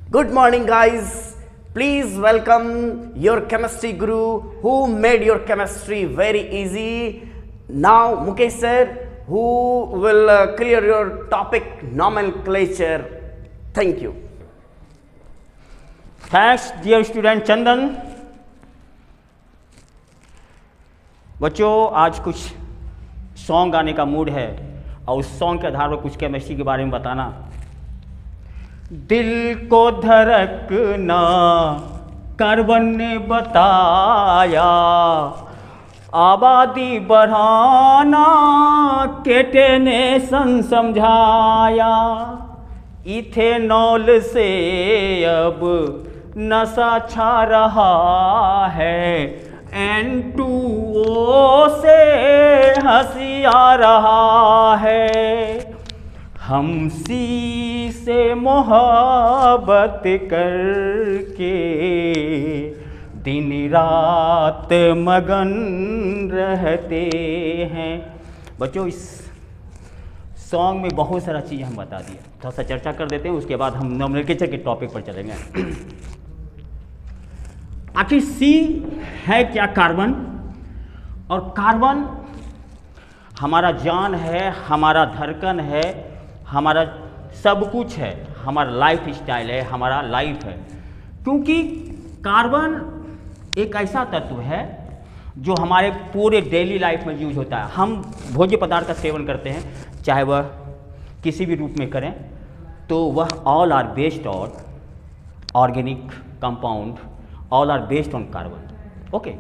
Good morning, guys. Please welcome your chemistry guru who made your chemistry very easy. Now, Mukesh sir, who will clear your topic nomenclature. Thank you. Thanks dear student Chandan. बच्चों, आज कुछ song गाने का mood है और उस song के आधार पर कुछ केमिस्ट्री के बारे में बताना। दिल को धड़कना कार्बन ने बताया, आबादी बढ़ाना केटे ने समझाया, इथेनॉल से अब नशा छा रहा है, N2O से हंसी आ रहा है, हम सी से मोहब्बत करके दिन रात मगन रहते हैं। बच्चों, इस सॉन्ग में बहुत सारा चीज़ हम बता दिए, थोड़ा सा चर्चा कर देते हैं, उसके बाद हम नोमेनक्लेचर के टॉपिक पर चलेंगे। आखिर सी है क्या? कार्बन। और कार्बन हमारा जान है, हमारा धड़कन है, हमारा सब कुछ है, हमारा लाइफ स्टाइल है, हमारा लाइफ है। क्योंकि कार्बन एक ऐसा तत्व है जो हमारे पूरे डेली लाइफ में यूज होता है। हम भोज्य पदार्थ का सेवन करते हैं, चाहे वह किसी भी रूप में करें, तो वह all are based on organic compound, all are based on carbon. Okay,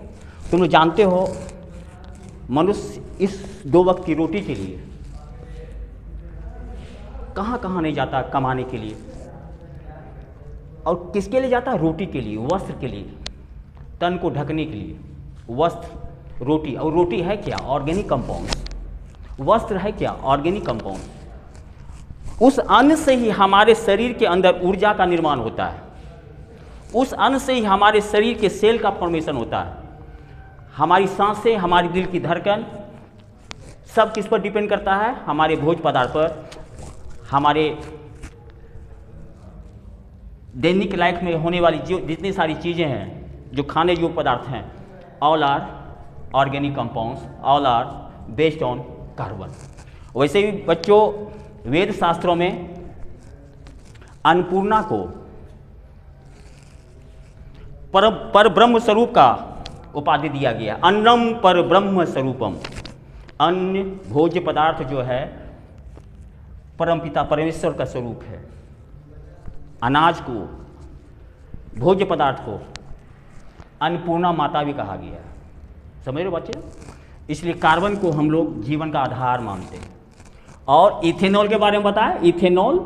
तुम लोग जानते हो मनुष्य इस 2 वक्त की रोटी के लिए कहाँ कहाँ नहीं जाता कमाने के लिए, और किसके लिए जाता है? रोटी के लिए, वस्त्र के लिए, तन को ढकने के लिए। वस्त्र, रोटी, और रोटी है क्या? Organic compound. वस्त्र है क्या? Organic compound. उस अन्न से ही हमारे शरीर के अंदर ऊर्जा का निर्माण होता है, उस अन्न से ही हमारे शरीर के सेल का फॉर्मेशन होता है। हमारी सांसें, हमारी दिल की धड़कन, सब किस पर डिपेंड करता है? हमारे भोज्य पदार्थ पर। हमारे दैनिक लाइफ में होने वाली जो जितनी सारी चीज़ें हैं, जो खाने योग्य पदार्थ हैं, all are organic compounds, all are based on carbon. वैसे भी बच्चों, वेद शास्त्रों में अन्नपूर्णा को पर ब्रह्म स्वरूप का उपाधि दिया गया। अन्नम पर ब्रह्म स्वरूपम। अन्न, भोज्य पदार्थ जो है परमपिता परमेश्वर का स्वरूप है। अनाज को, भोज्य पदार्थ को अन्नपूर्णा माता भी कहा गया है। समझ रहे हो बच्चे? इसलिए कार्बन को हम लोग जीवन का आधार मानते हैं। और इथेनॉल के बारे में बताएं। Ethanol,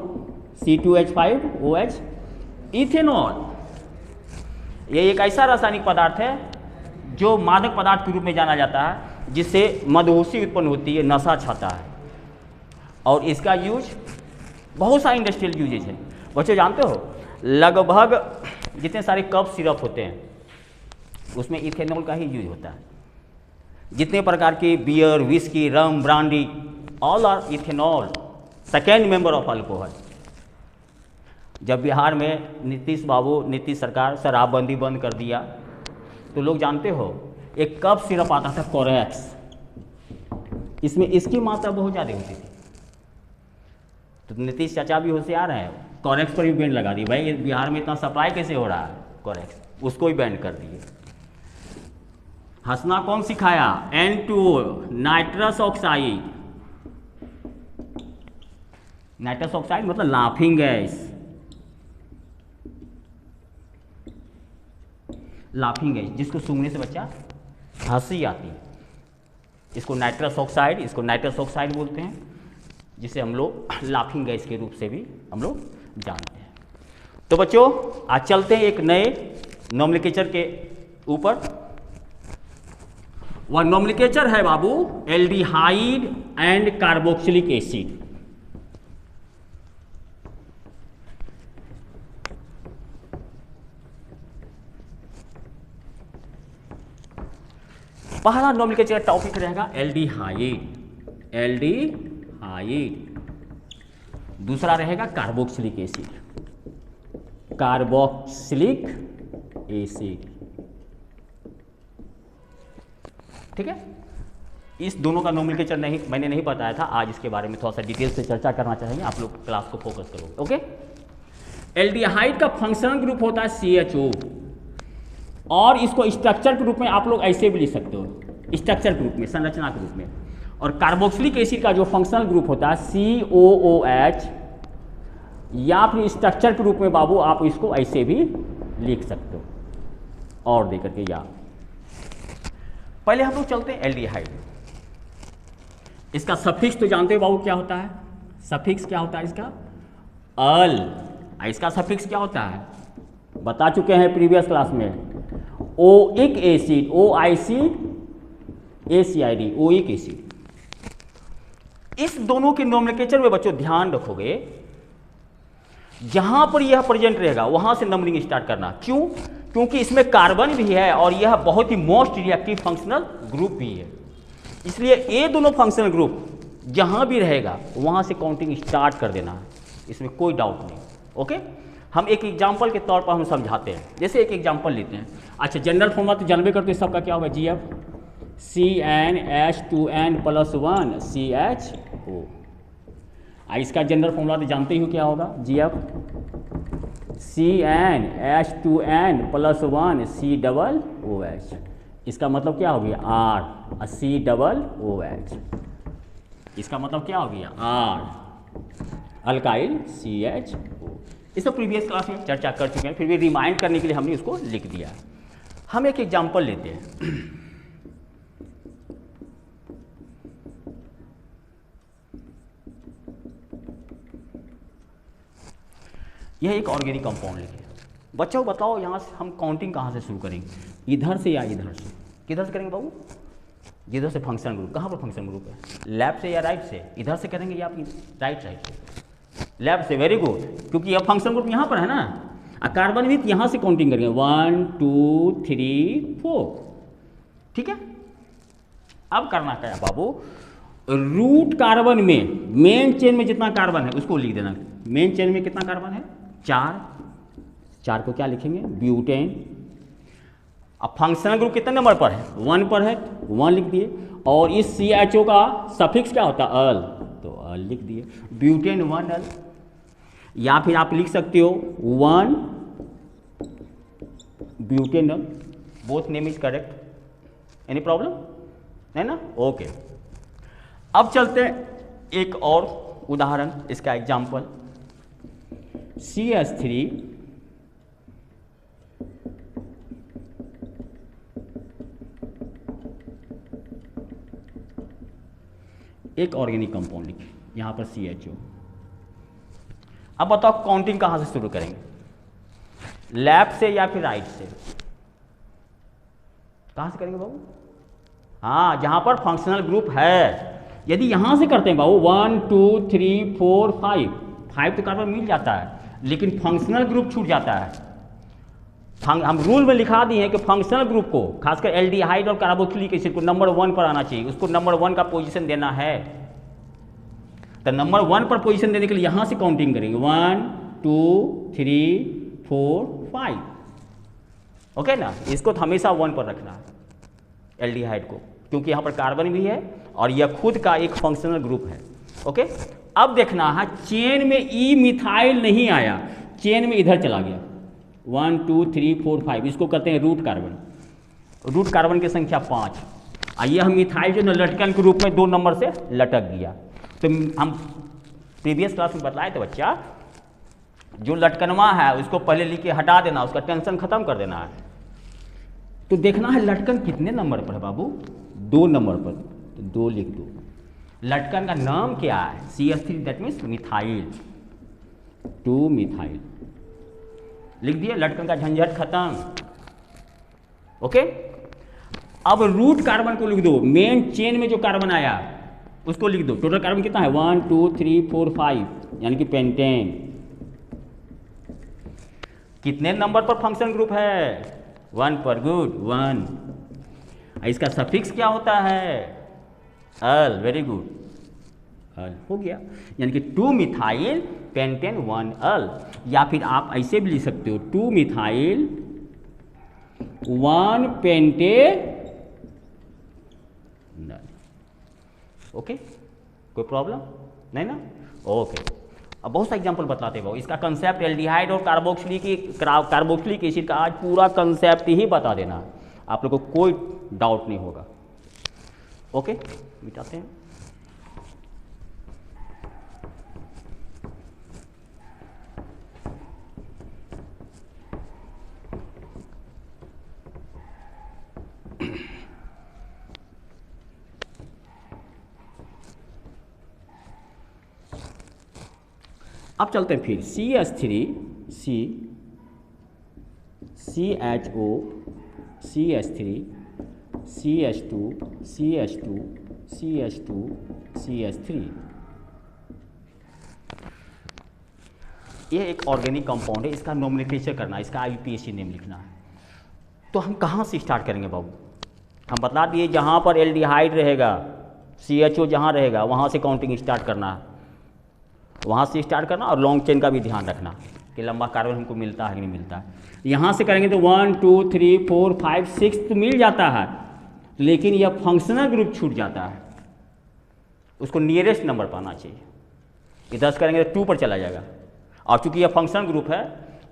C2H5OH। इथेनॉल ये एक ऐसा रासायनिक पदार्थ है जो मादक पदार्थ के रूप में जाना जाता है, जिससे मदहोशी उत्पन्न होती है, नशा छाता है। और इसका यूज बहुत सारे इंडस्ट्रियल यूजेज है। बच्चों जानते हो, लगभग जितने सारे कप सिरप होते हैं उसमें इथेनॉल का ही यूज होता है। जितने प्रकार के beer, whisky, rum, brandy, all are ethanol, second member of alcohol. जब बिहार में नीतीश सरकार शराबबंदी बंद कर दिया, तो लोग जानते हो एक कप सिरप आता था कोरेक्स, इसमें इसकी मात्रा बहुत ज़्यादा होती थी। तो नीतीश चाचा भी होशियार हैं, कोरेक्स पर भी बैन लगा दी। भाई बिहार में इतना सप्लाई कैसे हो रहा है कोरेक्स, उसको भी बैन कर दिए। हंसना कौन सिखाया? N2O, nitrous oxide. Nitrous oxide मतलब लाफिंग गैस। लाफिंग गैस जिसको सूंघने से बच्चा हंसी आती है, इसको नाइट्रस ऑक्साइड बोलते हैं, जिसे हम लोग लाफिंग गैस के रूप से भी हम लोग जानते हैं। तो बच्चों, आज चलते हैं एक नए नोमेनक्लेचर के ऊपर। वह नोमेनक्लेचर है बाबू एल्डिहाइड एंड कार्बोक्सिलिक एसिड। पहला नोमेनक्लेचर टॉपिक रहेगा एल्डिहाइड, दूसरा रहेगा कार्बोक्सिलिक एसिड। Carboxylic acid. ठीक है, इस दोनों का नोमेनक्लेचर मैंने नहीं बताया था, आज इसके बारे में थोड़ा सा डिटेल से चर्चा करना चाहेंगे, आप लोग क्लास को फोकस करोगे। ओके, एल्डिहाइड का फंक्शनल ग्रुप होता है CHO, और इसको स्ट्रक्चर के रूप में आप लोग ऐसे भी लिख सकते हो, स्ट्रक्चर के रूप में, संरचना के रूप में। और कार्बोक्सिलिक एसिड का जो फंक्शनल ग्रुप होता है COOH, या फिर स्ट्रक्चर के रूप में बाबू आप इसको ऐसे भी लिख सकते हो और देकर के। या पहले हम लोग चलते हैं एल्डिहाइड। इसका सफिक्स तो जानते हो बाबू क्या होता है, सफिक्स क्या होता है इसका, अल। इसका सफिक्स क्या होता है बता चुके हैं प्रीवियस क्लास में, oic acid, OIC ACID, oic acid. इस दोनों के नोमेनक्लेचर में बच्चों ध्यान रखोगे, जहां पर यह प्रेजेंट रहेगा वहां से नंबरिंग स्टार्ट करना। क्यों? क्योंकि इसमें कार्बन भी है और यह बहुत ही मोस्ट रिएक्टिव फंक्शनल ग्रुप भी है, इसलिए ये दोनों फंक्शनल ग्रुप जहां भी रहेगा वहां से काउंटिंग स्टार्ट कर देना है, इसमें कोई डाउट नहीं। ओके, हम एक एग्जांपल के तौर पर हम समझाते हैं। जैसे एक एग्जांपल लेते हैं। अच्छा, जनरल फॉर्मूला तो जानबे करते हैं सबका, क्या होगा, GF CnH2n+1 CHO। इसका जनरल फॉर्मूला तो जानते ही हो क्या होगा, GF CnH2n+1 COOH। इसका मतलब क्या हो गया, R COOH। इसका मतलब क्या हो गया, R अल्काइल CHO। इसको प्रीवियस क्लास में चर्चा कर चुके हैं, फिर भी रिमाइंड करने के लिए हमने इसको लिख दिया। हम एक एग्जांपल लेते हैं। यह एक ऑर्गेनिक कंपाउंड लिखे। बच्चों बताओ यहाँ से हम काउंटिंग कहाँ से शुरू करेंगे, इधर से या इधर से? किधर से करेंगे बाबू? जिधर से फंक्शन ग्रुप। कहाँ पर फंक्शन ग्रुप है, लेफ्ट से या राइट से? इधर से करेंगे या अपनी राइट साइड से? लेफ्ट से, वेरी गुड, क्योंकि यह फंक्शन ग्रुप यहाँ पर है ना। कार्बन भी यहाँ से काउंटिंग करेंगे, 1 2 3 4। ठीक है, अब करना क्या है बाबू, रूट कार्बन में, मेन चेन में जितना कार्बन है उसको लिख देना। मेन चेन में कितना कार्बन है, 4 को क्या लिखेंगे, ब्यूटेन। अब फंक्शनल ग्रुप कितने नंबर पर है, 1 पर है, 1 लिख दिए। और इस CHO का सफिक्स क्या होता है, अल, तो अल लिख दिए, ब्यूटेन 1 अल। या फिर आप लिख सकते हो 1 butanal, both name is correct, any problem है ना? ओके, अब चलते हैं एक और उदाहरण, इसका एग्जाम्पल, CH3 एक ऑर्गेनिक कंपाउंड लिखे, यहां पर CHO। अब बताओ काउंटिंग कहां से शुरू करेंगे, लेफ्ट से या फिर राइट से? कहां से करेंगे बाबू? हाँ, जहां पर फंक्शनल ग्रुप है। यदि यहां से करते हैं बाबू 1 2 3 4 5 तो कार्बन मिल जाता है, लेकिन फंक्शनल ग्रुप छूट जाता है। हम रूल में लिखा दिए हैं कि फंक्शनल ग्रुप को, खासकर एल्डिहाइड और कार्बोक्सिलिक एसिड को नंबर 1 पर आना चाहिए, उसको नंबर 1 का पोजीशन देना है। तो नंबर 1 पर पोजीशन देने के लिए यहां से काउंटिंग करेंगे, 1 2 3 4 5। ओके ना, इसको तो हमेशा 1 पर रखना है एल्डिहाइड को, क्योंकि यहाँ पर कार्बन भी है और यह खुद का एक फंक्शनल ग्रुप है। ओके, अब देखना है चेन में ई मिथाइल नहीं आया, चेन में इधर चला गया, 1 2 3 4 5, इसको कहते हैं रूट कार्बन। रूट कार्बन की संख्या 5। यह मिथाइल जो लटकन के रूप में 2 नंबर से लटक गया। तो हम प्रीवियस क्लास में बताए थे बच्चा, जो लटकनवा है उसको पहले लिख के हटा देना, उसका टेंशन खत्म कर देना है। तो देखना है लटकन कितने नंबर पर है बाबू, 2 नंबर पर, तो 2 लिख दो। लटकन का नाम क्या है, CH3, that means methyl, 2 methyl लिख दिया, लटकन का झंझट खत्म। ओके, अब रूट कार्बन को लिख दो, मेन चेन में जो कार्बन आया उसको लिख दो। टोटल कार्बन कितना है, 1 2 3 4 5, यानी कि पेंटेन। कितने नंबर पर फंक्शन ग्रुप है, 1 पर, गुड, 1। इसका सफिक्स क्या होता है, अल, वेरी गुड, अल हो गया, यानी कि 2 मिथाइल पेंटेन 1 अल, या फिर आप ऐसे भी लिख सकते हो 2 मिथाइल 1 पेंटेनल। ओके, कोई प्रॉब्लम नहीं ना? ओके, अब बहुत सा एग्जांपल बताते हो। इसका कंसेप्ट एल्डिहाइड और कार्बोक्सिलिक एसिड का आज पूरा कंसेप्ट ही बता देना, आप लोगों को कोई डाउट नहीं होगा। ओके, मिटाते हैं। अब चलते हैं फिर CH3 CHO CH3 CH2 CH2 CH2 CH3। ये एक ऑर्गेनिक कंपाउंड है, इसका नोमेनक्लेचर करना है, इसका IUPAC नेम लिखना है। तो हम कहाँ से स्टार्ट करेंगे बाबू? हम बता दिए जहाँ पर एल्डिहाइड रहेगा, CHO जहाँ रहेगा वहाँ से काउंटिंग स्टार्ट करना है, वहाँ से स्टार्ट करना। और लॉन्ग चेन का भी ध्यान रखना कि लंबा कार्बन हमको मिलता है कि नहीं मिलता है। यहाँ से करेंगे तो 1 2 3 4 5 6 तो मिल जाता है, लेकिन यह फंक्शनल ग्रुप छूट जाता है, उसको नियरेस्ट नंबर पाना चाहिए। ये 10 करेंगे तो 2 पर चला जाएगा, और चूंकि यह फंक्शनल ग्रुप है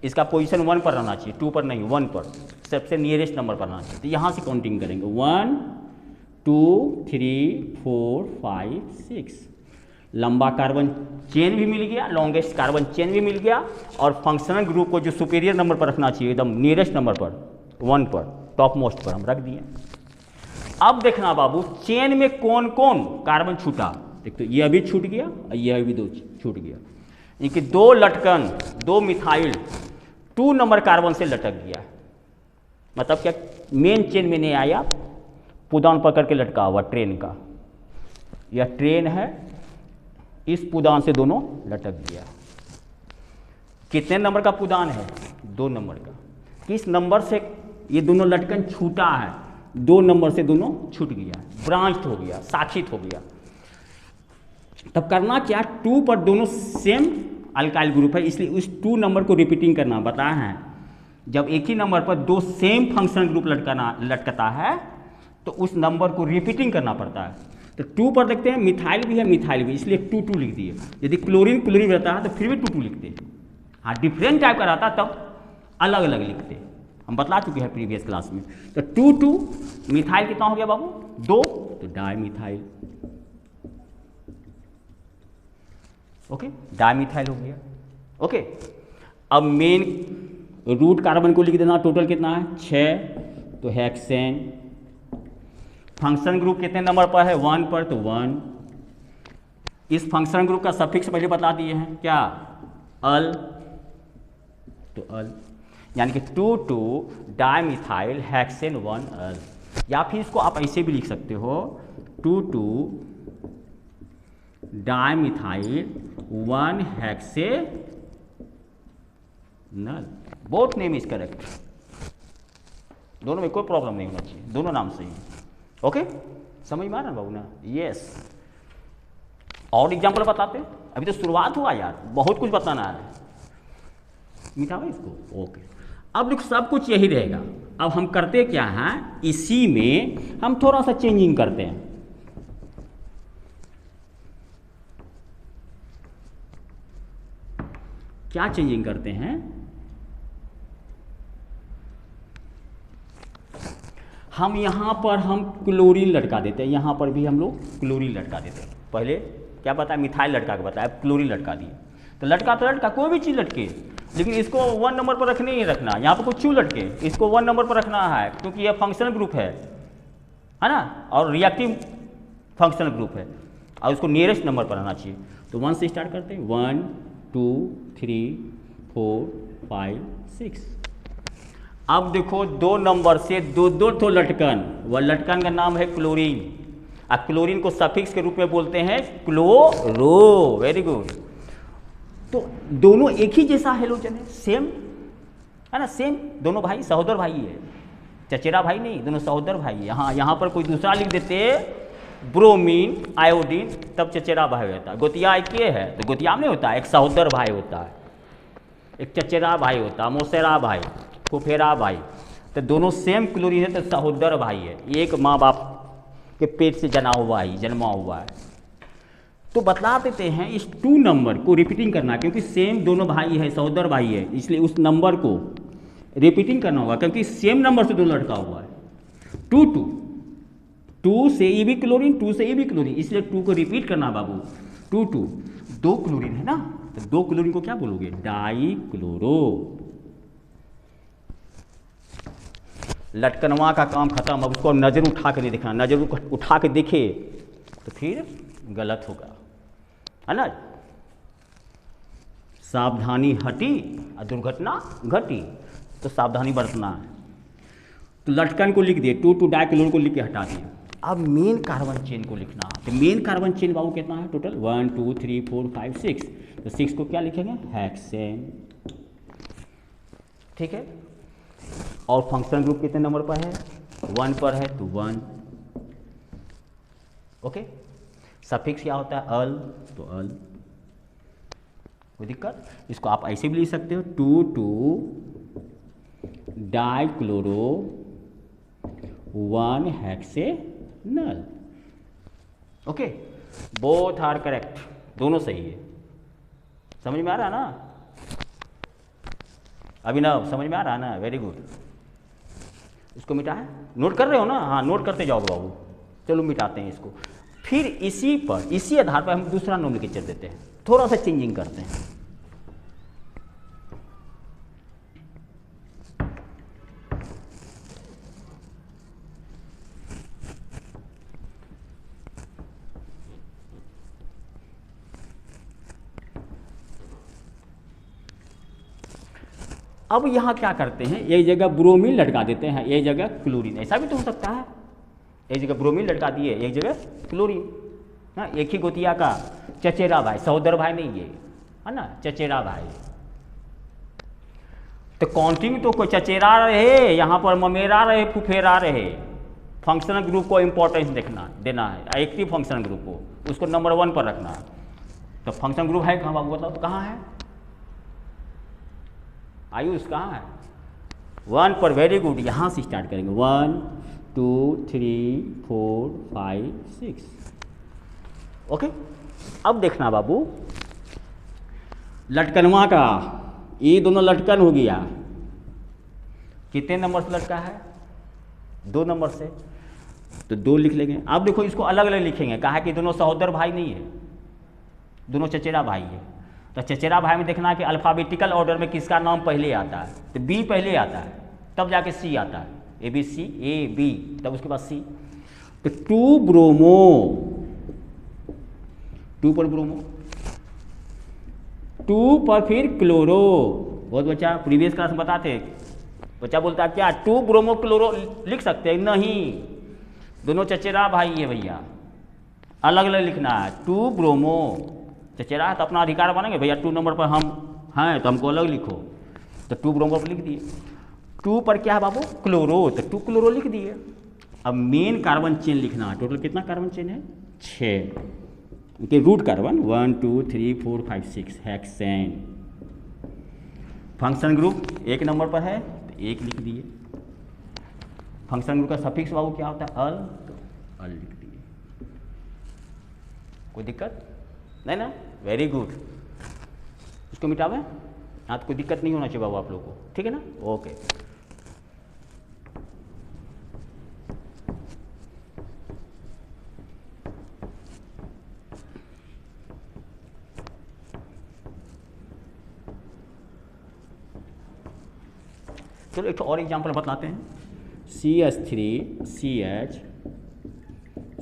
इसका पोजीशन 1 पर रहना चाहिए, 2 पर नहीं, 1 पर, सबसे नियरेस्ट नंबर पर रहना चाहिए। तो यहाँ से काउंटिंग करेंगे 1 2 3 4 5 6। लंबा कार्बन चेन भी मिल गया, लॉन्गेस्ट कार्बन चेन भी मिल गया, और फंक्शनल ग्रुप को जो सुपीरियर नंबर पर रखना चाहिए एकदम नियरेस्ट नंबर पर 1 पर, टॉप मोस्ट पर हम रख दिए। अब देखना बाबू चेन में कौन कौन कार्बन छूटा। देखते ये अभी छूट गया और यह भी 2 छूट गया, इनकी 2 लटकन 2 मिथाइल 2 नंबर कार्बन से लटक गया। मतलब क्या, मेन चेन में नहीं आया, पुदान पकड़ के लटका हुआ ट्रेन का, यह ट्रेन है, इस पुदान से दोनों लटक गया। कितने नंबर का पुदान है? 2 नंबर का। किस नंबर से ये दोनों लटकन छूटा है? 2 नंबर से दोनों छूट गया, ब्रांच्ड हो गया, शाखित हो गया। तब करना क्या, 2 पर दोनों सेम अल्काइल ग्रुप है, इसलिए उस 2 नंबर को रिपीटिंग करना बताया है। जब एक ही नंबर पर 2 सेम फंक्शनल ग्रुप लटकता है तो उस नंबर को रिपीटिंग करना पड़ता है। तो 2 पर देखते हैं मिथाइल भी है, मिथाइल भी, इसलिए 2 2 लिख दिए। यदि क्लोरीन क्लोरीन रहता है तो फिर भी 2 2 लिखते। हाँ, डिफरेंट टाइप का रहता तब अलग अलग लिखते, हम बता चुके हैं प्रीवियस क्लास में। तो 2 2 मिथाइल कितना हो गया बाबू? 2, तो di methyl. Okay, di methyl हो गया। ओके, अब मेन रूट कार्बन को लिख देना, टोटल कितना है? 6, तो हेक्सेन। फंक्शन ग्रुप कितने नंबर पर है? 1 पर, तो 1। इस फंक्शन ग्रुप का सफिक्स पहले बता दिए हैं, क्या? अल, तो अल, यानी कि 2 2 डाइमिथाइल हेक्सेन 1 अल। या फिर इसको आप ऐसे भी लिख सकते हो, 2 2 dimethyl 1 hexanal. Both name is correct, दोनों में कोई प्रॉब्लम नहीं होना चाहिए, दोनों नाम सही है। ओके, समझ में आ रहा बाबू ना? यस। और एग्जांपल बताते, अभी तो शुरुआत हुआ यार, बहुत कुछ बताना है। मिटा भाई इसको। ओके, अब देखो सब कुछ यही रहेगा। अब हम करते क्या हैं, इसी में हम थोड़ा सा चेंजिंग करते हैं। क्या चेंजिंग करते हैं? हम यहाँ पर हम क्लोरीन लटका देते हैं, यहाँ पर भी हम लोग क्लोरीन लटका देते हैं। पहले क्या बताया, मिथाइल लटका के बताया, क्लोरीन लटका दिए। तो लटका कोई भी चीज़ लटके, लेकिन इसको 1 नंबर पर रखने ही रखना। यहाँ पर कुछ क्यों लटके, इसको 1 नंबर पर रखना है क्योंकि यह फंक्शनल ग्रुप है ना, और रिएक्टिव फंक्शनल ग्रुप है, और उसको नियरेस्ट नंबर पर रहना चाहिए। तो 1 से स्टार्ट करते हैं, 1 2 3 4 5 6। अब देखो 2 नंबर से 2 ठो लटकन, वह लटकन का नाम है क्लोरीन। अब क्लोरीन को सफिक्स के रूप में बोलते हैं क्लोरो। Very good. तो दोनों एक ही जैसा हेलोजन है, सेम है ना, सेम, दोनों भाई सहोदर भाई है, चचेरा भाई नहीं, दोनों सहोदर भाई है। हाँ, यहाँ पर कोई दूसरा लिख देते ब्रोमीन, आयोडीन, तब चचेरा भाई होता है। गोतिया एक ये है तो गोतिया में नहीं होता है, एक सहोदर भाई होता है, एक चचेरा भाई होता है, मौसेरा भाई, फुफेरा भाई, तो दोनों सेम क्लोरीन है तो सहोदर भाई है, एक माँ बाप के पेट से जन्मा हुआ है। तो बता देते हैं इस 2 नंबर को रिपीटिंग करना, क्योंकि सेम दोनों भाई है, सहोदर भाई है, इसलिए उस नंबर को रिपीटिंग करना होगा, क्योंकि सेम नंबर से दोनों लटका हुआ है। 2 2 2 से ई भी क्लोरीन, 2 से ई भी क्लोरीन, इसलिए 2 को रिपीट करना बाबू। 2 2 2 क्लोरीन है ना, तो 2 क्लोरीन को क्या बोलोगे? Die chloro. लटकनवा का काम खत्म। अब उसको नज़र उठा के नहीं देखना, नज़र उठा के देखे तो फिर गलत होगा, है ना। सावधानी हटी और दुर्घटना घटी, तो सावधानी बरतना है। तो लटकन को लिख दिए, 2 2 डाइक्लोरो को लिख के हटा दिए। अब मेन कार्बन चेन को लिखना है। तो मेन कार्बन चेन बाबू कितना है टोटल? 1 2 3 4 5 6। तो 6 को क्या लिखेंगे? हेक्सेन। ठीक है। और फंक्शनल ग्रुप कितने नंबर पर है? 1 पर है, तो 1। ओके। सफिक्स क्या होता है? अल, तो अल। कोई दिक्कत? इसको आप ऐसे भी लिख सकते हो, 2 2 dichloro 1 hexanal. Okay, both are correct, दोनों सही है। समझ में आ रहा है ना अभिनव? समझ में आ रहा है ना? Very good. इसको मिटा है, नोट कर रहे हो ना? हाँ, नोट करते जाओ बाबू। चलो मिटाते हैं इसको। फिर इसी आधार पर हम दूसरा नोमेनक्लेचर देते हैं, थोड़ा सा चेंजिंग करते हैं। अब यहाँ क्या करते हैं, एक जगह ब्रोमीन लटका देते हैं, एक जगह क्लोरीन। ऐसा भी तो हो सकता है, एक जगह ब्रोमीन लटका दिए, एक जगह क्लोरीन। हाँ, एक ही गोतिया का चचेरा भाई, सहोदर भाई नहीं है ना, चचेरा भाई। तो काउंटिंग तो कोई चचेरा रहे, यहाँ पर ममेरा रहे, फुफेरा रहे, फंक्शनल ग्रुप को इंपॉर्टेंस देना है। एक्टिव फंक्शनल ग्रुप को उसको नंबर 1 पर रखना है। तो फंक्शनल ग्रुप है कहाँ बाबू? बताओ तो कहाँ है? आयुष कहाँ है? 1 पर। वेरी गुड, यहाँ से स्टार्ट करेंगे। 1 2 3 4 5 6। ओके। अब देखना बाबू, लटकनवा का ये दोनों लटकन हो गया, कितने नंबर से लटका है? 2 नंबर से, तो 2 लिख लेंगे। अब देखो इसको अलग अलग लिखेंगे, कहा कि दोनों सहोदर भाई नहीं है, दोनों चचेरा भाई है। तो चचेरा भाई में देखना है कि अल्फ़ाबेटिकल ऑर्डर में किसका नाम पहले आता है। तो बी पहले आता है, तब जाके सी आता है, A B C, A B, तब उसके बाद सी। तो 2 ब्रोमो, 2 पर ब्रोमो, 2 पर फिर क्लोरो। बहुत बच्चा प्रीवियस क्लास में बताते, बच्चा बोलता है क्या 2 ब्रोमो क्लोरो लिख सकते हैं? नहीं, दोनों चचेरा भाई है भैया, अलग अलग लिखना है। 2 ब्रोमो, चचेरा है तो अपना अधिकार बनेंगे भैया, 2 नंबर पर हम हैं तो हमको अलग लिखो, तो 2 ब्रोमो पर लिख दिए। 2 पर क्या है बाबू? क्लोरो, तो 2 क्लोरो लिख दिए। अब मेन कार्बन चेन लिखना है। टोटल कितना कार्बन चेन है? 6 के root carbon 1 2 3 4 5 6 hexane. Function group 1 नंबर पर है तो 1 लिख दिए। फंक्शन ग्रुप का सफिक्स बाबू क्या होता है? अल, तो अल लिख दिए। कोई दिक्कत नहीं ना? Very good. इसको मिटावे? हाँ, तो कोई दिक्कत नहीं होना चाहिए बाबू आप लोगों को, ठीक है ना? ओके। चलो एक और एग्जांपल बताते हैं। CH3 CH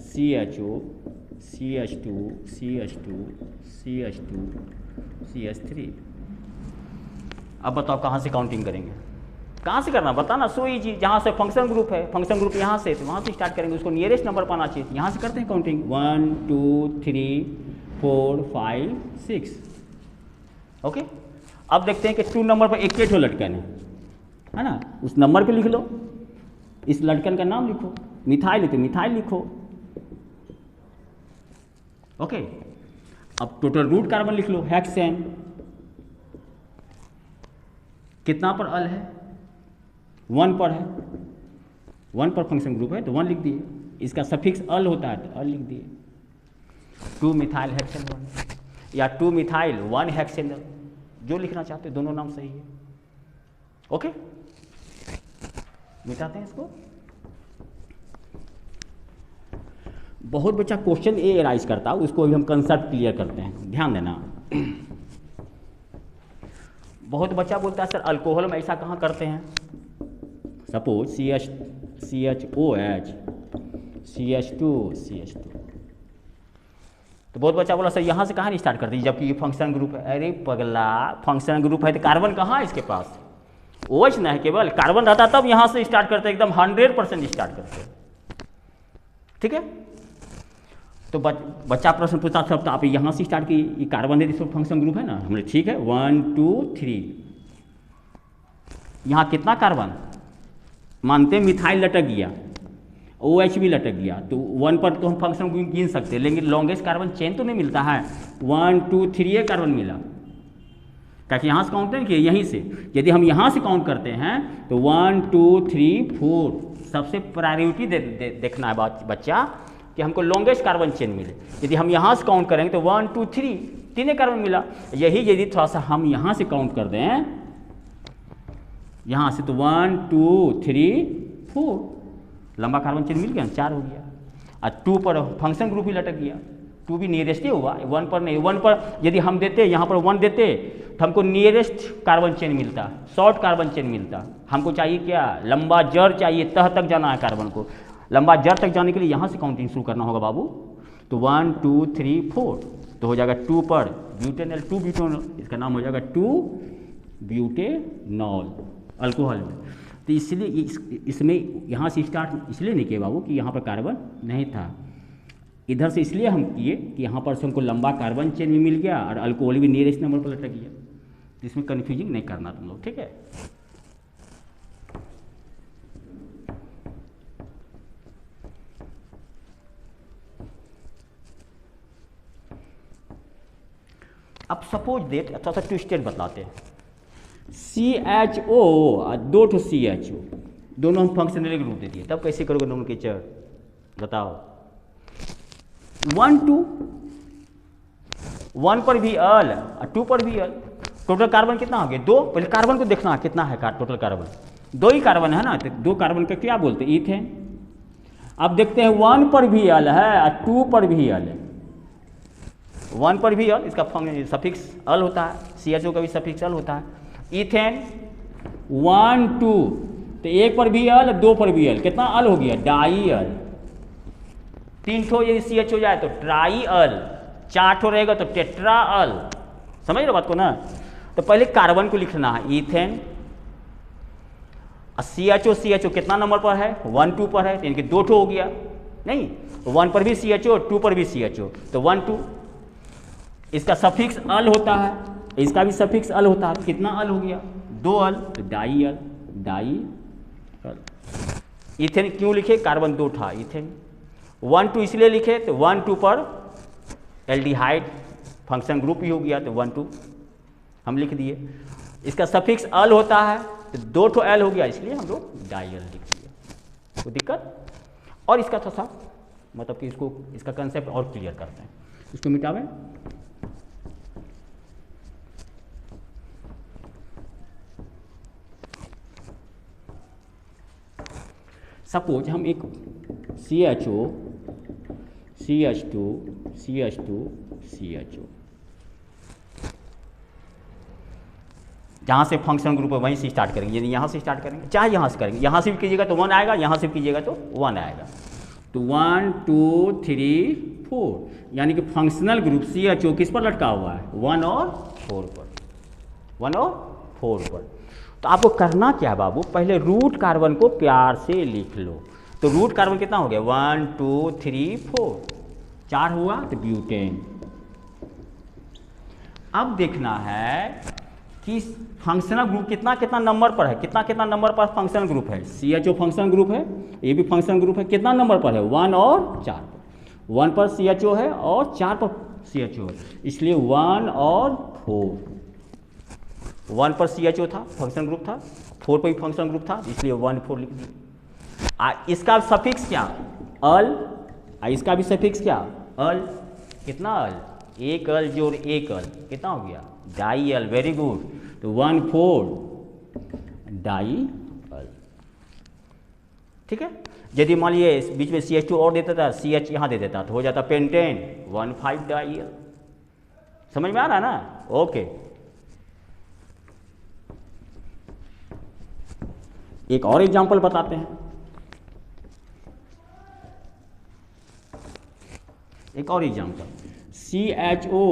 CHO CH2 CH2 CH2 CH3। अब बताओ कहाँ से काउंटिंग करेंगे? कहाँ से करना बताना? सो इजी, जहाँ से फंक्शन ग्रुप है, फंक्शन ग्रुप यहाँ से, तो वहाँ से स्टार्ट करेंगे। उसको नियरेस्ट नंबर पाना चाहिए, यहाँ से करते हैं काउंटिंग। 1 2 3 4 5 6। ओके। अब देखते हैं कि 2 नंबर पर एक लटकन है ना, उस नंबर पे लिख लो, इस लटकन का नाम लिखो। मिथाइल है तो मिथाइल लिखो, ओके, अब टोटल रूट कार्बन लिख लो, हेक्सेन कितना पर अल है, 1 पर है, 1 पर फंक्शन ग्रुप है तो 1 लिख दिए, इसका सफिक्स अल होता है तो अल लिख दिए, 2 मिथाइल हेक्सेन 1 या 2 मिथाइल 1 हेक्सेनल, जो लिखना चाहते हो, दोनों नाम सही है। ओके, मिटाते हैं इसको। बहुत बच्चा क्वेश्चन ए राइज करता है, उसको अभी हम कंसेप्ट क्लियर करते हैं, ध्यान देना। बहुत बच्चा बोलता है सर अल्कोहल में ऐसा कहाँ करते हैं, सपोज CH2OH CH2 तो बहुत बच्चा बोला सर यहाँ से कहाँ नहीं स्टार्ट करती जबकि ये फंक्शन ग्रुप है। अरे पगला, फंक्शन ग्रुप है तो कार्बन कहाँ है इसके पास, OH ना है केवल, कार्बन रहता तब यहाँ से स्टार्ट करते, एकदम 100% स्टार्ट करते, ठीक है। तो बच्चा प्रश्न पूछता सब तो आप यहाँ से स्टार्ट की, ये कार्बन है तो फंक्शन ग्रुप है ना, हमने ठीक है 1 2 3, यहाँ कितना कार्बन मानते हैं, मिथाइल लटक गया, OH भी लटक गया, तो 1 पर तो हम फंक्शन ग्रुप गिन सकते हैं, लेकिन लॉन्गेस्ट कार्बन चेन तो नहीं मिलता है, 1 2 3 कार्बन मिला, ताकि यहाँ से काउंट नहीं किए, यहीं से यदि हम यहाँ से काउंट करते हैं तो 1 2 3 4, सबसे प्रायोरिटी देखना है बच्चा कि हमको लॉन्गेस्ट कार्बन चेन मिले। यदि हम यहाँ से काउंट करेंगे तो 1 2 3 3 कार्बन मिला, यही यदि थोड़ा सा हम यहाँ से काउंट कर दें, यहाँ से तो 1 2 3 4 लंबा कार्बन चेन मिल गया, 4 हो गया, और 2 पर फंक्शन ग्रुप ही लटक गया, 2 भी नियरेस्ट ही हुआ, 1 पर नहीं, 1 पर यदि हम देते, यहाँ पर 1 देते तो हमको नियरेस्ट कार्बन चेन मिलता, शॉर्ट कार्बन चेन मिलता। हमको चाहिए क्या, लंबा जड़ चाहिए, तह तक जाना है कार्बन को, लंबा जड़ तक जाने के लिए यहाँ से काउंटिंग शुरू करना होगा बाबू। तो 1 2 3 4 तो हो जाएगा 2 पर ब्यूटेनॉल, 2 ब्यूटेनॉल, इसका नाम हो जाएगा 2 ब्यूटेनॉल अल्कोहल में। तो इसलिए इसमें यहाँ से स्टार्ट इसलिए नहीं किया बाबू कि यहाँ पर कार्बन नहीं था, इधर से इसलिए हम किए कि यहाँ पर से हमको लंबा कार्बन चेन भी मिल गया और अल्कोहल भी नियरेस्ट नंबर पर लटक गया। तो इसमें कन्फ्यूजिंग नहीं करना तुम लोग, ठीक है। अब सपोज डेट थोड़ा सा ट्विस्टेड बतलाते हैं, CHO और 2 CHO दोनों हम फंक्शनल ग्रुप दे दिए, तब कैसे करोगे नोमेनक्लेचर बताओ। 1 2 1 पर भी अल और 2 पर भी अल, टोटल कार्बन कितना हो गया 2, पहले कार्बन को देखना कितना है टोटल कार्बन, 2 ही कार्बन है ना, तो 2 कार्बन का क्या बोलते हैं, ईथेन। अब देखते हैं 1 पर भी अल है और 2 पर भी अल है, 1 पर भी अल, इसका सफिक्स अल होता है, CHO का भी सफिक्स अल होता है, ईथेन 1 2 तो 1 पर भी अल 2 पर भी अल, कितना अल हो गया, डाई अल, 3 ठो यदि CH हो जाए तो ट्राई अल, 4 ठो रहेगा तो टेट्रा अल, समझ रहे बात को ना। तो पहले कार्बन को लिखना है, ईथेन CHO कितना नंबर पर है, 1 2 पर है, तो इनके 2 ठो हो गया, नहीं 1 पर भी CHO 2 पर भी CHO, तो 1 2, इसका सफिक्स अल होता है, इसका भी सफिक्स अल होता है, कितना अल हो गया 2 अल, तो डाई अल, डाई अल। इथेन क्यों लिखे, कार्बन 2 था, इथेन 1 2 इसलिए लिखे तो 1 2 पर एल्डिहाइड फंक्शन ग्रुप ही हो गया, तो 1 2 हम लिख दिए, इसका सफिक्स अल होता है तो 2 ठो एल हो गया, इसलिए हम लोग डाई अल लिख दिए, कोई दिक्कत। और इसका थोड़ा सा मतलब कि इसका कंसेप्ट और क्लियर करते हैं, इसको मिटावें। सपोज हम एक CHO CH2 CH2 CHO जहाँ से फंक्शन ग्रुप है वहीं से स्टार्ट करेंगे, यदि यहाँ से स्टार्ट करेंगे चाहे यहाँ से करेंगे, यहाँ से भी कीजिएगा तो 1 आएगा, यहाँ से भी कीजिएगा तो 1 आएगा, तो 1 2 3 4 यानी कि फंक्शनल ग्रुप CHO किस पर लटका हुआ है, 1 और 4 पर, 1 और 4 पर। तो आपको करना क्या है बाबू, पहले रूट कार्बन को प्यार से लिख लो। तो रूट कार्बन कितना हो गया, 1 2 3 4, 4 हुआ तो ब्यूटेन। अब देखना है कि फंक्शनल ग्रुप कितना कितना नंबर पर है, कितना कितना नंबर पर फंक्शनल ग्रुप है, CHO फंक्शनल ग्रुप है, ये भी फंक्शनल ग्रुप है, कितना नंबर पर है 1 और 4 पर। 1 पर CHO है और 4 पर CHO है, इसलिए 1 और 4। 1 पर CHO था, फंक्शन ग्रुप था, 4 पर भी फंक्शन ग्रुप था, इसलिए 1 4 लिख दिया। इसका सफिक्स क्या? अल। इसका भी सफिक्स क्या? अल। कितना अल? एक अल जोड़ एक अल, कितना हो गया? Dial. Very good. तो 1 4 डाई अल। ठीक है। यदि मान लीजिए बीच में CH2 और देता था, CH यहाँ दे देता तो हो जाता पेंटेन 1 5 डाई अल। समझ में आ रहा है ना? ओके। एक और एग्जांपल बताते हैं। एक और example, CHO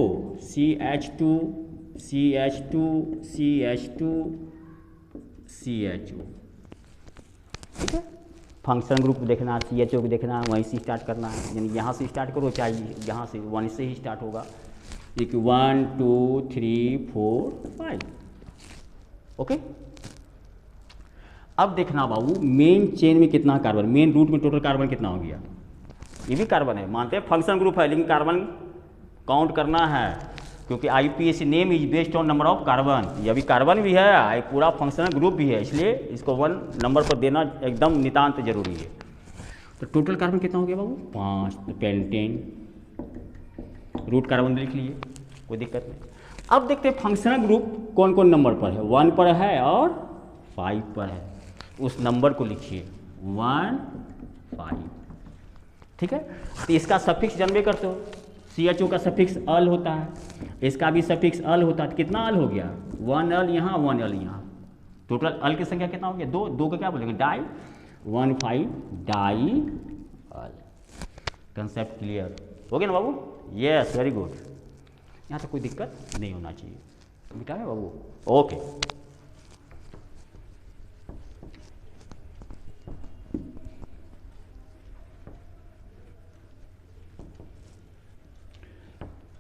CH2 CH2 CH2 CHO। ठीक है। फंक्शन ग्रुप देखना, CHO को देखना, वहीं से स्टार्ट करना है, यानी यहाँ से स्टार्ट करो, चाहिए यहाँ से 1 से ही स्टार्ट होगा। एक 1 2 3 4 5। ओके। अब देखना बाबू, मेन चेन में कितना कार्बन, मेन रूट में टोटल कार्बन कितना हो गया? ये भी कार्बन है, मानते हैं फंक्शन ग्रुप है, लेकिन कार्बन काउंट करना है, क्योंकि IUPAC name is based on number of carbon. ये भी कार्बन भी है, पूरा फंक्शनल ग्रुप भी है, इसलिए इसको 1 नंबर पर देना एकदम नितांत जरूरी है। तो टोटल कार्बन कितना हो गया बाबू? 5। तो पेंटेन, रूट कार्बन लिख लिए, कोई दिक्कत नहीं। अब देखते हैं फंक्शनल ग्रुप कौन कौन नंबर पर है। 1 पर है और 5 पर है, उस नंबर को लिखिए 1 5। ठीक है। तो इसका सफिक्स जानबे करते हो, CHO का सफिक्स अल होता है, इसका भी सफिक्स अल होता है। तो कितना अल हो गया? 1 अल यहाँ 1 अल यहाँ, टोटल अल की संख्या कितना हो गया? 2। 2 का क्या बोलेंगे? डाई। 1 5 डाई अल। कंसेप्ट क्लियर हो गया ना बाबू? Yes, very good. यहाँ तो कोई दिक्कत नहीं होना चाहिए, बेटा है बाबू? ओके।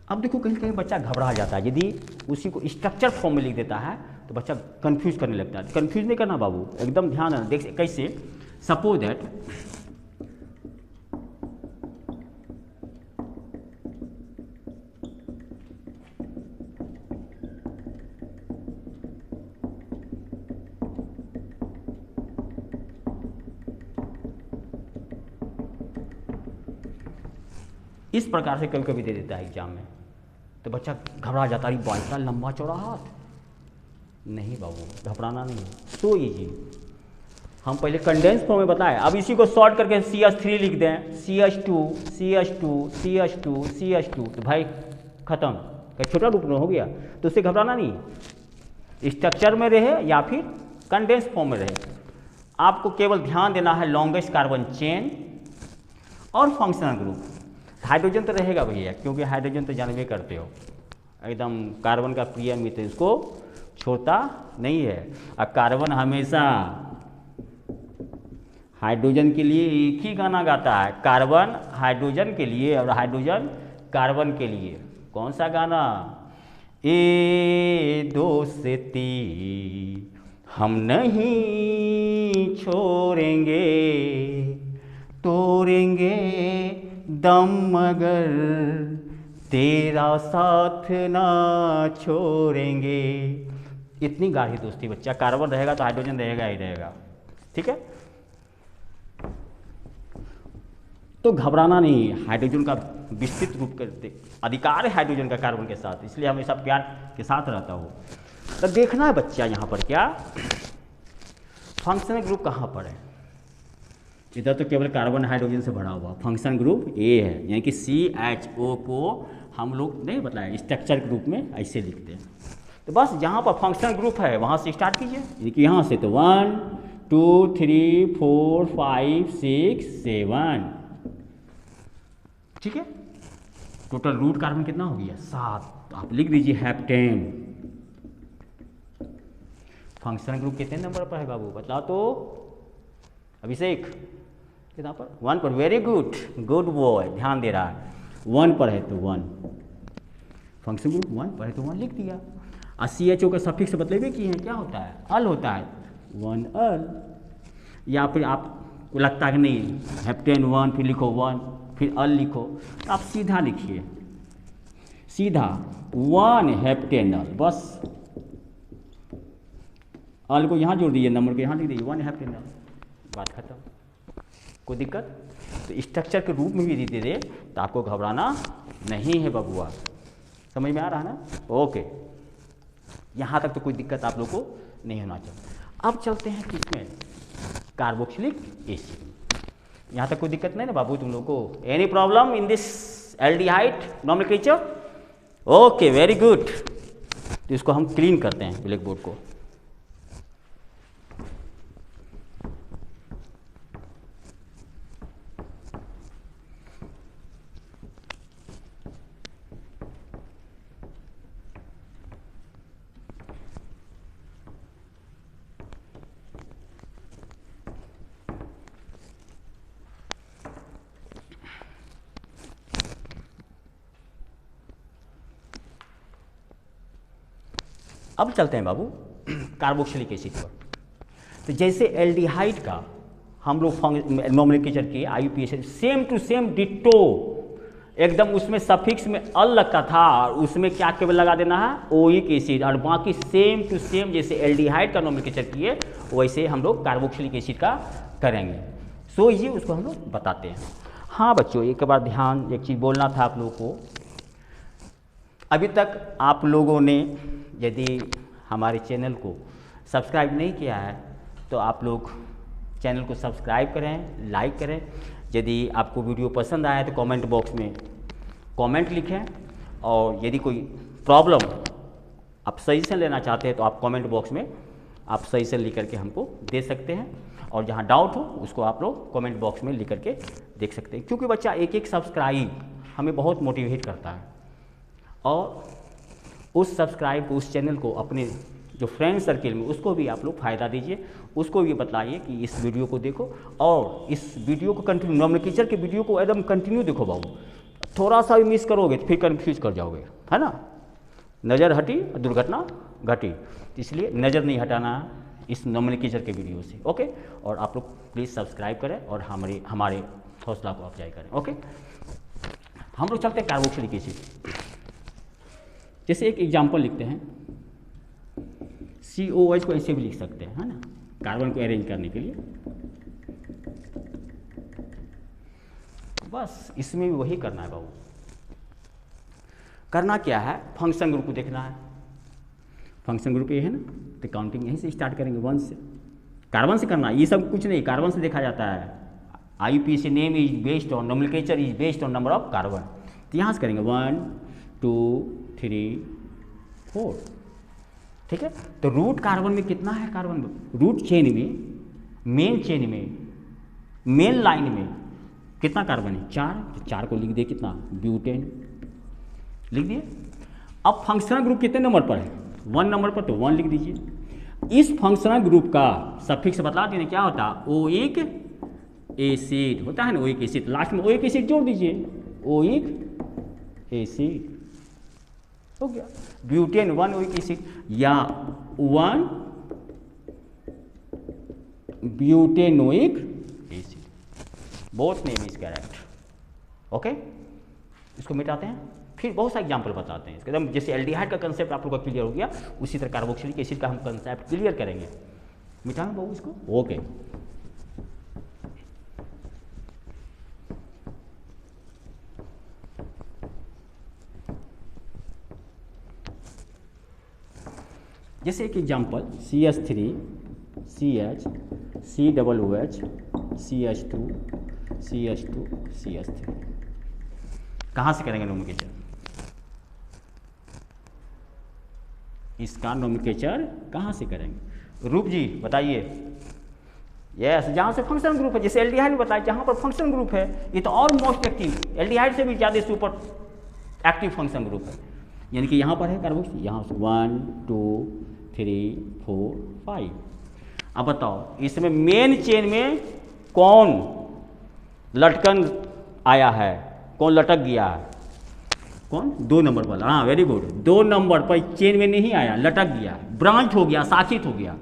अब देखो, कहीं कहीं बच्चा घबरा जाता है, यदि उसी को स्ट्रक्चर फॉर्म में लिख देता है तो बच्चा कंफ्यूज करने लगता है। कंफ्यूज नहीं करना बाबू, एकदम ध्यान देना। देख कैसे, सपोज दैट इस प्रकार से कभी कभी दे देता है एग्जाम में, तो बच्चा घबरा जाता है, बॉय का लंबा चौड़ा हाथ। नहीं बाबू, घबराना नहीं है, सो इजी। हम पहले कंडेंस फॉर्म में बताए, अब इसी को शॉर्ट करके CH3 लिख दें, CH2 CH2 CH2 CH2, तो भाई खत्म। क्या छोटा रूप में हो गया? तो उससे घबराना नहीं, स्ट्रक्चर में रहे या फिर कंडेंस फॉर्म में रहे, आपको केवल ध्यान देना है लॉन्गेस्ट कार्बन चेन और फंक्शनल ग्रुप। हाइड्रोजन तो रहेगा भैया, क्योंकि हाइड्रोजन तो जानवे करते हो, एकदम कार्बन का प्रिय मित्र, इसको छोड़ता नहीं है। और कार्बन हमेशा हाइड्रोजन के लिए एक ही गाना गाता है, कार्बन हाइड्रोजन के लिए और हाइड्रोजन कार्बन के लिए। कौन सा गाना? ए दोस्ती हम नहीं छोड़ेंगे, तोड़ेंगे दम मगर तेरा साथ ना छोड़ेंगे। इतनी गाढ़ी दोस्ती बच्चा, कार्बन रहेगा तो हाइड्रोजन रहेगा ही रहेगा। ठीक है। तो घबराना नहीं, हाइड्रोजन का विस्तृत रूप करते अधिकार है हाइड्रोजन का कार्बन के साथ, इसलिए हमेशा प्यार के साथ रहता हो। तो देखना है बच्चा यहाँ पर क्या फंक्शनल ग्रुप कहाँ पर है। इधर तो केवल कार्बन हाइड्रोजन से भरा हुआ फंक्शन ग्रुप ए है, यानी कि CHO को हम लोग नहीं बताया स्ट्रक्चर ग्रुप में ऐसे लिखते हैं। तो बस जहाँ पर फंक्शनल ग्रुप है वहाँ से स्टार्ट कीजिए, यानी कि यहाँ से तो 1 2 3 4 5 6 7। ठीक है। टोटल रूट कार्बन कितना हो गया? 7। आप लिख दीजिए हेप्टेन। फंक्शनल ग्रुप कितने नंबर पर है बाबू, बतलाओ तो अभिषेक? कितना पर? 1 पर। वेरी गुड, गुड बॉय, ध्यान दे रहा है। 1 पर है तो 1, फंक्शन ग्रुप 1 पर है तो 1 लिख दिया। और CHO का सफिक्स बतलेबे किए हैं, क्या होता है? अल होता है, 1 अल। या फिर आपको लगता है कि नहीं हेप्टेन 1 फिर लिखो 1, फिर अल लिखो, आप सीधा लिखिए, सीधा 1 हेप्टेनल, बस अल को यहाँ जोड़ दीजिए, नंबर को यहाँ लिख दीजिए, 1 हेप्टेनल, बात खत्म। कोई दिक्कत? तो स्ट्रक्चर के रूप में भी दे दे तो आपको घबराना नहीं है बबुआ, समझ में आ रहा है ना? ओके, यहाँ तक तो कोई दिक्कत आप लोग को नहीं होना चाहिए। अब चलते हैं किसमें, कार्बोक्सिलिक एसिड। यहाँ तक कोई दिक्कत नहीं ना बाबू तुम लोग को? Any problem in this aldehyde nomenclature? Okay, very good. तो इसको हम क्लीन करते हैं ब्लैक बोर्ड को। अब चलते हैं बाबू कार्बोक्सिलिक एसिड पर। तो जैसे एल्डिहाइड का हम लोग नोमेनक्लेचर किए IUPAC, same to same ditto, एकदम उसमें सफिक्स में अल लगता था और उसमें क्या केवल लगा देना है ओइक एसिड, और बाकी सेम टू सेम जैसे एल्डिहाइड का नोमेनक्लेचर किए वैसे हम लोग कार्बोक्सिलिक एसिड का करेंगे। सो ये उसको हम लोग बताते हैं। हाँ बच्चों, एक बार ध्यान, एक चीज़ बोलना था आप लोगों को। अभी तक आप लोगों ने यदि हमारे चैनल को सब्सक्राइब नहीं किया है तो आप लोग चैनल को सब्सक्राइब करें, लाइक करें। यदि आपको वीडियो पसंद आया तो कमेंट बॉक्स में कमेंट लिखें, और यदि कोई प्रॉब्लम आप सजेशन लेना चाहते हैं तो आप कमेंट बॉक्स में आप सजेशन लिख करके हमको दे सकते हैं, और जहाँ डाउट हो उसको आप लोग कमेंट बॉक्स में लिख करके देख सकते हैं। क्योंकि बच्चा एक एक सब्सक्राइब हमें बहुत मोटिवेट करता है, और उस सब्सक्राइब को, उस चैनल को अपने जो फ्रेंड सर्किल में उसको भी आप लोग फ़ायदा दीजिए, उसको भी बताइए कि इस वीडियो को देखो, और इस वीडियो को कंटिन्यू, नोमेनक्लेचर के वीडियो को एकदम कंटिन्यू देखो बाबू। थोड़ा सा भी मिस करोगे तो फिर कन्फ्यूज कर जाओगे, है ना? नज़र हटी दुर्घटना घटी, इसलिए नज़र नहीं हटाना इस नोमेनक्लेचर के वीडियो से। ओके, और आप लोग प्लीज़ सब्सक्राइब करें और हमारे हौसला को अफजाई करें। ओके, हम लोग चलते हैं कार्बोक्सिलिक एसिड। जैसे एक एग्जाम्पल लिखते हैं, COH को ऐसे भी लिख सकते हैं, है ना, कार्बन को अरेंज करने के लिए। बस इसमें भी वही करना है बाबू। करना क्या है, फंक्शन ग्रुप को देखना है। फंक्शन ग्रुप ये है ना, तो काउंटिंग यहीं से स्टार्ट करेंगे, 1 से। कार्बन से करना, ये सब कुछ नहीं, कार्बन से देखा जाता है। IUPAC name is based on, nomenclature is based on number of carbon. तो यहाँ से करेंगे 1 2 3 4, ठीक है। तो रूट कार्बन में कितना है कार्बन, रूट चेन में, मेन चेन में, मेन लाइन में कितना कार्बन है, 4। तो 4 को लिख दिए कितना, ब्यूटेन लिख दिए। अब फंक्शनल ग्रुप कितने नंबर पर है, 1 नंबर पर, तो 1 लिख दीजिए। इस फंक्शनल ग्रुप का सफिक्स बता दें क्या होता है, ओइक एसिड होता है ना, ओइक एसिड, लास्ट में ओइक एसिड जोड़ दीजिए, ओइक एसिड हो गया। ब्यूटेन 1 ओइक एसिड, या 1 butanoic acid, both name is correct. Okay, इसको मिटाते हैं, फिर बहुत सा एग्जाम्पल बताते हैं इसके। एकदम जैसे एल्डिहाइड का कंसेप्ट आप लोग का क्लियर हो गया, उसी तरह कार्बोक्सिलिक एसिड का हम कंसेप्ट क्लियर करेंगे। मिटाना बहु इसको, ओके। जैसे एक example, CH3 CH COOH CH2 CH2 CH3, कहाँ से करेंगे नोमेनक्लेचर, इसका नोमेनक्लेचर कहाँ से करेंगे, रूप जी बताइए। यस, जहाँ से फंक्शन ग्रुप है, जैसे एल्डिहाइड में बताया, जहाँ पर फंक्शन ग्रुप है, ये तो और मोस्ट एक्टिव, एल्डिहाइड से भी ज़्यादा सुपर एक्टिव फंक्शन ग्रुप है। यानी कि यहाँ पर है कार्बोक्सिल, यहाँ से 1 2 3 4 5। अब बताओ इसमें मेन चेन में कौन लटकन आया है, कौन लटक गया है, कौन, 2 नंबर पर। हाँ वेरी गुड, 2 नंबर पर चेन में नहीं आया, लटक गया, ब्रांच हो गया, शाखित हो गया।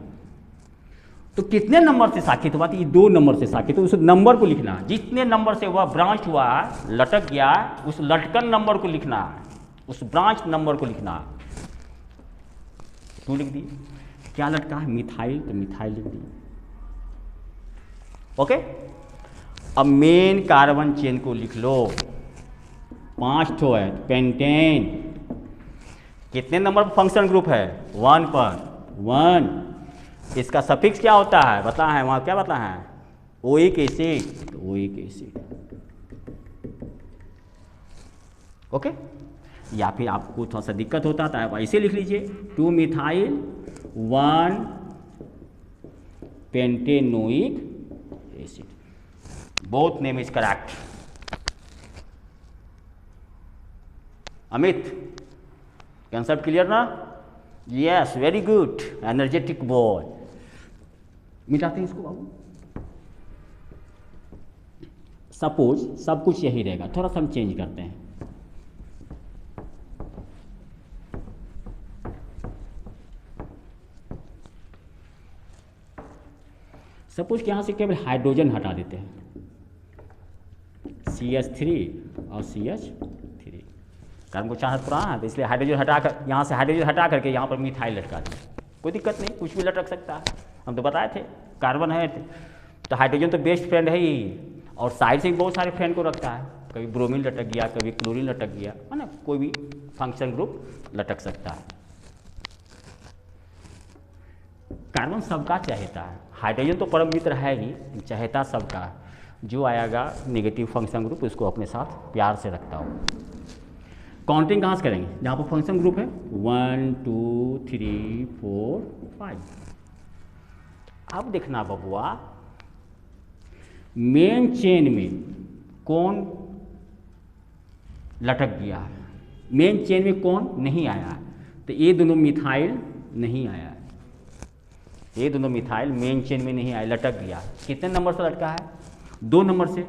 तो कितने नंबर से शाखित हुआ? तो ये 2 नंबर से शाखित, तो उस नंबर को लिखना है। जितने नंबर से वह ब्रांच हुआ, लटक गया, उस लटकन नंबर को लिखना है, उस ब्रांच नंबर को लिखना है। तो लिख दिए क्या लटका है? मिथाइल, तो मिथाइल लिख दिए। ओके, अब मेन कार्बन चेन को लिख लो। 5 ठो है, पेंटेन। कितने नंबर पर फंक्शन ग्रुप है? 1 पर, 1। इसका सफिक्स क्या होता है बता है? वहाँ क्या बता है? Oic acid, oic acid. Okay, या फिर आपको थोड़ा सा दिक्कत होता था आप ऐसे लिख लीजिए 2 methyl 1 pentenoic acid. Both name is correct. Amit, concept clear ना? Yes, very good, energetic boy. मिटाते हैं इसको बाबू। सपोज सब कुछ यही रहेगा, थोड़ा सा हम चेंज करते हैं। सपोज कि यहाँ से केवल हाइड्रोजन हटा देते हैं, CH3 और CH3। कार्बन को चाहत रहा है, तो इसलिए हाइड्रोजन हटा कर, यहाँ से हाइड्रोजन हटा करके यहाँ पर मिथाइल लटका दिया। कोई दिक्कत नहीं, कुछ भी लटक सकता है। हम तो बताए थे कार्बन है तो हाइड्रोजन तो बेस्ट फ्रेंड है ही, और साइड से भी बहुत सारे फ्रेंड को रखता है। कभी ब्रोमीन लटक गया, कभी क्लोरीन लटक गया, है ना? कोई भी फंक्शन ग्रुप लटक सकता है। कार्बन सबका चाहता है, हाइड्रोजन तो परम मित्र है ही, चाहता सबका। जो आएगा नेगेटिव फंक्शन ग्रुप उसको अपने साथ प्यार से रखता हो। काउंटिंग कहाँ से करेंगे? जहाँ पर फंक्शन ग्रुप है 1 2 3 4 5। अब देखना बबुआ, मेन चेन में कौन लटक गया है, मेन चेन में कौन नहीं आया है? तो ये दोनों मिथाइल नहीं आया है, ये दोनों मिथाइल मेन चेन में नहीं आया, लटक गया। कितने नंबर से लटका है? 2 नंबर से।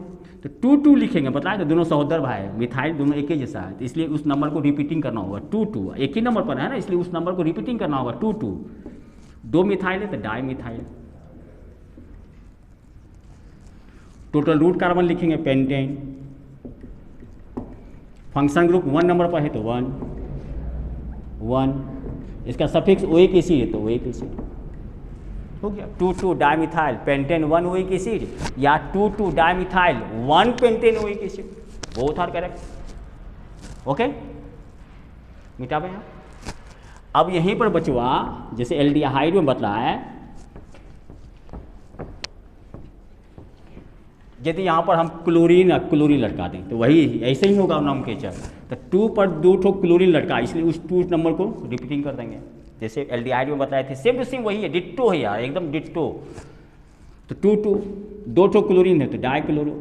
तो 2 2 लिखेंगे, बताया तो दोनों सहोदर भाई, मिथाइल दोनों एक ही जैसा है, तो इसलिए उस नंबर को रिपीटिंग करना होगा। 2 2 एक ही नंबर पर है ना, इसलिए उस नंबर को रिपीटिंग करना होगा 2 2। 2 मिथाइल है तो dimethyl. Total root carbon लिखेंगे पेंटेन। फंक्शन ग्रुप 1 नंबर पर है तो 1 1। इसका सफिक्स ओइक एसिड है तो ओइक एसिड हो गया। 2 2 डाइमिथाइल पेंटेन 1 ओइक एसिड, या 2 2 dimethyl 1 pentanoic acid, both are correct. Okay, मिटावे यहाँ। अब यहीं पर बचवा, जैसे एल्डिहाइड में बतला है, यदि यहाँ पर हम क्लोरीन लटका दें तो वही ऐसे ही होगा नाम के चल। तो 2 पर 2 ठो क्लोरीन लटका, इसलिए उस 2 नंबर को रिपीटिंग कर देंगे। जैसे एल्डिहाइड में बताए थे, सेम टू सेम वही है, डिट्टो है यार, एकदम डिट्टो। तो 2 2 2 ठो क्लोरीन है तो डाइक्लोरो।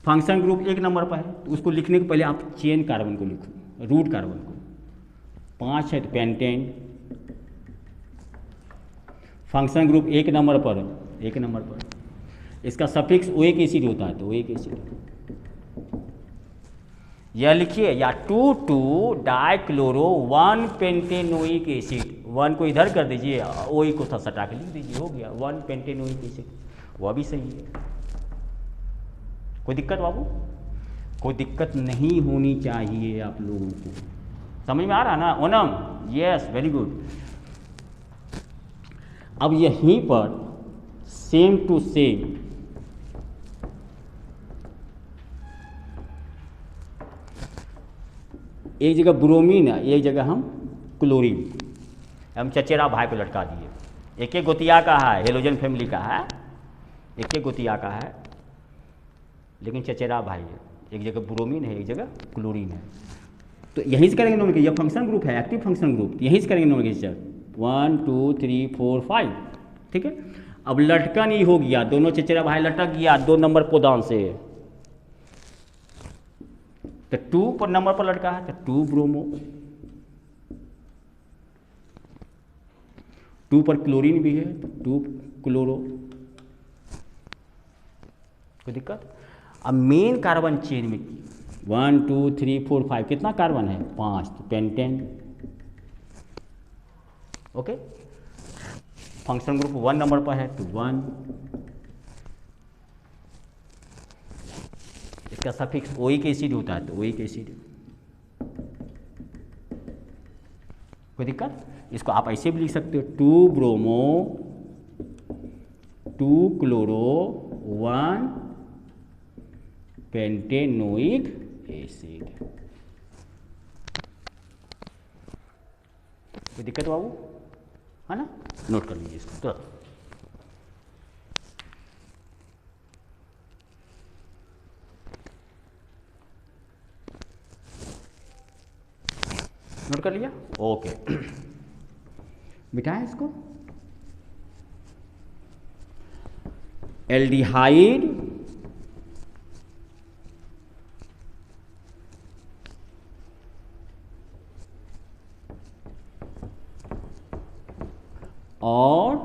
फंक्शन ग्रुप 1 नंबर पर है तो उसको लिखने के पहले आप चेन कार्बन को लिखो, रूट कार्बन को। 5 है तो पेंटेन। फंक्शन ग्रुप 1 नंबर पर, 1 नंबर पर। इसका सफिक्स ओइक एसिड होता है तो ओइक एसिड। यह लिखिए, या 2 2 डाइक्लोरो 1 पेंटेनोइक एसिड। 1 को इधर कर दीजिए, ओइक को सटा के लिख दीजिए, हो गया 1 पेंटेनोइक एसिड। वह भी सही है। कोई दिक्कत बाबू? कोई दिक्कत नहीं होनी चाहिए आप लोगों को। समझ में आ रहा ना ओनम? Yes, very good. अब यहीं पर सेम टू सेम एक जगह ब्रोमीन है, एक जगह हम क्लोरीन, हम चचेरा भाई को लटका दिए। एक गोतिया का है, हेलोजन फैमिली का है, एक गोतिया का है, लेकिन चचेरा भाई है। एक जगह ब्रोमीन है, एक जगह क्लोरीन है। तो यहीं से करेंगे नोमेनक्लेचर। यह फंक्शन ग्रुप है, एक्टिव फंक्शन ग्रुप, यहीं से करेंगे नोमेनक्लेचर 1 2 3 4 5। ठीक है, अब लटकन ही हो गया, दोनों चचेरा भाई लटक गया 2 नंबर पोदान से। तो 2 पर नंबर पर लटका है तो 2 ब्रोमो। 2 पर क्लोरीन भी है तो 2 क्लोरो। कोई दिक्कत? अब मेन कार्बन चेन में 1 2 3 4 5 कितना कार्बन है? 5, तो पेंटेन। ओके, फंक्शन ग्रुप 1 नंबर पर है तो 1, इसका सफिक्स ओइक एसिड होता है तो ओइक एसिड। कोई दिक्कत? इसको आप ऐसे भी लिख सकते हो 2 ब्रोमो 2 क्लोरो 1 पेंटेनोइक एसिड। कोई दिक्कत बाबू? है ना? नोट कर लीजिए इसको तो। नोट कर लिया? ओके। मिटाएं इसको। एल्डिहाइड और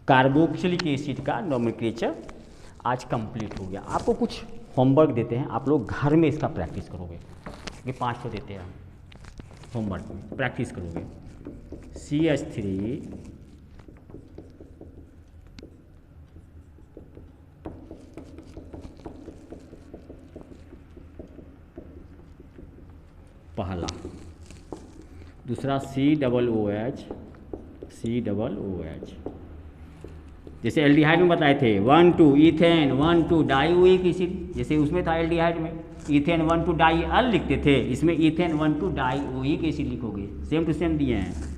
कार्बोक्सिलिक एसिड का नोमेनक्लेचर आज कंप्लीट हो गया। आपको कुछ होमवर्क देते हैं, आप लोग घर में इसका प्रैक्टिस करोगे। ये 5 को देते हैं हम होमवर्क में, प्रैक्टिस करोगे। CH3 पहला, दूसरा COOH जैसे एल्डिहाइड में बताए थे 1 2 इथेन 1 2 डाइओइक एसिड, जैसे उसमें था एल्डिहाइड में इथेन 1 2 डाई अल लिखते थे, इसमें इथेन 1 2 डाइओइक एसिड लिखोगे। सेम टू सेम दिए हैं।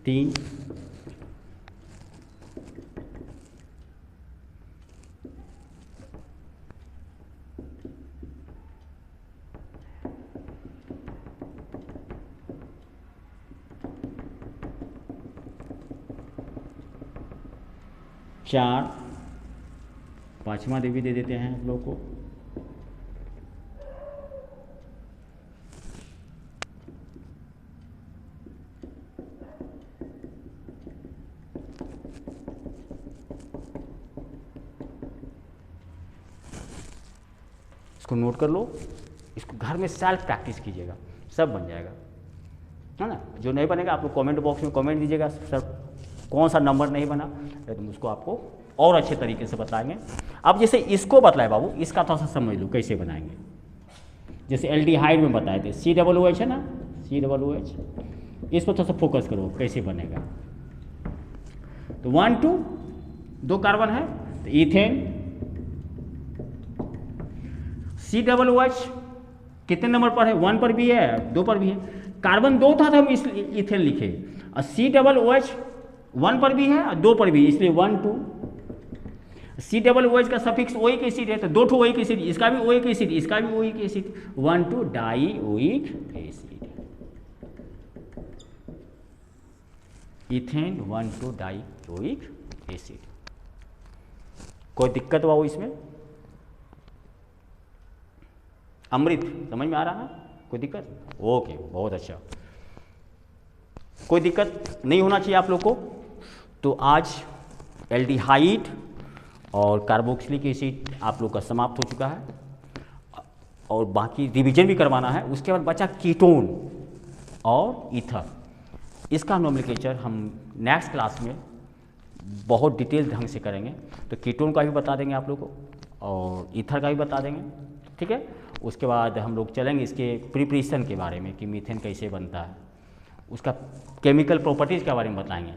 तीन, चार, पांचवा देवी दे देते हैं आप लोग को। इसको नोट कर लो, इसको घर में सेल्फ प्रैक्टिस कीजिएगा, सब बन जाएगा, है ना। जो नहीं बनेगा आप लोग कमेंट बॉक्स में कमेंट दीजिएगा, सर कौन सा नंबर नहीं बना, तो उसको आपको और अच्छे तरीके से बताएंगे। अब जैसे इसको बताए बाबू, इसका थोड़ा सा समझ लो कैसे बनाएंगे। जैसे एल्डिहाइड में बताए थे COOH है ना, COOH, इस पर थोड़ा सा फोकस करो कैसे बनेगा। तो 1 2 2 कार्बन है तो इथेन, COOH कितने नंबर पर है? 1 पर भी है 2 पर भी है। कार्बन 2 था तो हम इस इथेन लिखे, और COOH 1 पर भी है और 2 पर भी, इसलिए 1 2। COOH का सफिक्स ओइक एसिड है तो 2 ओइक एसिड, इसका भी ओइक एसिड, इसका भी oic acid, 1 2 dioic acid, ethane 1 2 dioic acid. कोई दिक्कत हुआ इसमें? अमृत समझ में आ रहा है? कोई दिक्कत? ओके, बहुत अच्छा, कोई दिक्कत नहीं होना चाहिए आप लोग को। तो आज एल्डिहाइड और कार्बोक्सिलिक एसिड आप लोग का समाप्त हो चुका है, और बाकी रिवीजन भी करवाना है। उसके बाद बचा कीटोन और ईथर, इसका नोमेनक्लेचर हम नेक्स्ट क्लास में बहुत डिटेल ढंग से करेंगे। तो कीटोन का भी बता देंगे आप लोग को और ईथर का भी बता देंगे, ठीक है। उसके बाद हम लोग चलेंगे इसके प्रिपरेशन के बारे में कि मीथेन कैसे बनता है, उसका केमिकल प्रॉपर्टीज़ के बारे में बताएंगे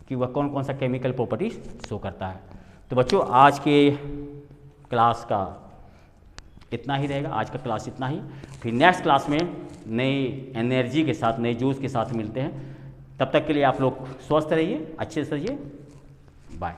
कि वह कौन कौन सा केमिकल प्रॉपर्टीज शो करता है। तो बच्चों आज के क्लास का इतना ही रहेगा, आज का क्लास इतना ही। फिर नेक्स्ट क्लास में नई एनर्जी के साथ, नए जोश के साथ मिलते हैं। तब तक के लिए आप लोग स्वस्थ रहिए, अच्छे से रहिए, बाय।